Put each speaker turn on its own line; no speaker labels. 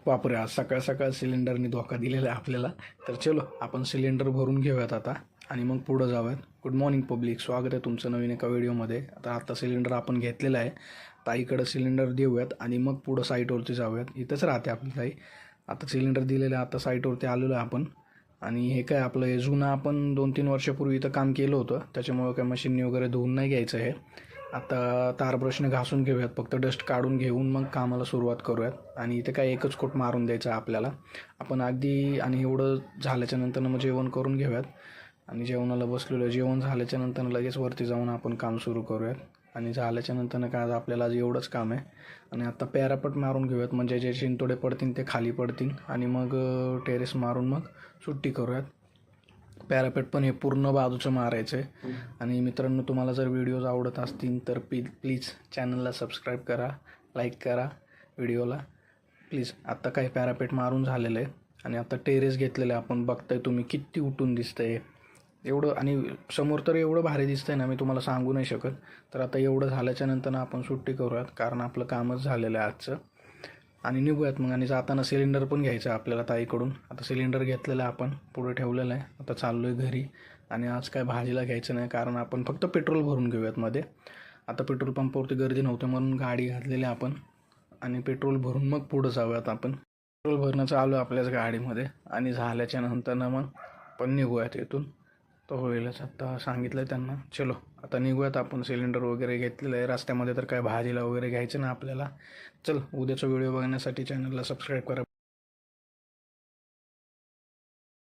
बापरे, आज सकाळ सकाळ सिलेंडरने धोका दिलेला आहे आपल्याला. तर चलो आपण सिलेंडर भरून घेऊयात आता आणि मग पुढं जाऊयात. गुड मॉर्निंग पब्लिक, स्वागत आहे तुमचं नवीन एका व्हिडिओमध्ये. आता सिलेंडर आपण घेतलेलं आहे. ताईकडं सिलेंडर देऊयात आणि मग पुढं साईटवरती जाऊयात. इथंच राहते आपली ताई. आता सिलेंडर दिलेलं आहे, आता साईटवरती आलेलो आहे आपण. आणि हे काय आपलं हे जुनं आपण 2-3 वर्षापूर्वी इथं काम केलं होतं, त्याच्यामुळं काय मशीनने वगैरे धुवून नाही घ्यायचं आहे. आता तार ब्रशने घासून घेऊयात, फक्त डस्ट काढून घेऊन मग कामाला सुरुवात करूयात. आणि इथे काय एकच कोट मारून द्यायचं आपल्याला आपण अगदी. आणि एवढं झाल्याच्या नंतर मग जेवण करून घेऊयात. आणि जेवणाला बसलेलो, जेवण झाल्याच्या नंतर लगेच वरती जाऊन आपण काम सुरू करूयात. आणि झाल्याच्या नंतर काय आज आपल्याला आज एवढंच काम आहे. आणि आता पॅरापट मारून घेऊयात, म्हणजे जे शिंतोडे पडतील ते खाली पडतील. आणि मग टेरेस मारून मग सुट्टी करूयात. पॅरापेट पण हे पूर्ण बाजूचं मारायचं आहे. आणि मित्रांनो, तुम्हाला जर व्हिडिओज आवडत असतील तर प्लीज चॅनलला सबस्क्राईब करा, लाईक करा व्हिडिओला प्लीज. आत्ता काय पॅरापेट मारून झालेलं आहे आणि आता टेरेस घेतलेलं आहे आपण. बघताय तुम्ही किती उठून दिसतंय एवढं. आणि समोर तर एवढं भारी दिसतंय ना, मी तुम्हाला सांगू नाही शकत. तर आता एवढं झाल्याच्या नंतर आपण सुट्टी करूयात, कारण आपलं कामच झालेलं आहे आजचं. आणि निघूयात मग. आणि जाताना सिलेंडर पण घ्यायचं आहे आपल्याला ताईकडून. आता सिलेंडर घेतलेलं आहे आपण, पुढे ठेवलेलं आहे. आता चाललो आहे घरी. आणि आज काय भाजीला घ्यायचं नाही, कारण आपण फक्त पेट्रोल भरून घेऊयात मध्ये. आता पेट्रोल पंपावरती गर्दी नव्हती म्हणून गाडी घातलेली आपण. आणि पेट्रोल भरून मग पुढं जाऊयात आपण. पेट्रोल भरणं चालू आहे आपल्याच गाडीमध्ये. आणि झाल्याच्या नंतर मग पण निघूयात इथून. तो होईलच, आता सांगितलं त्यांना. चलो आता निघूयात आपण. सिलेंडर वगैरे घेतलेलं आहे. रस्त्यामध्ये तर काय भाजीला वगैरे घ्यायचं ना आपल्याला. चल, उद्याचा व्हिडिओ बघण्यासाठी चॅनलला सबस्क्राईब करा.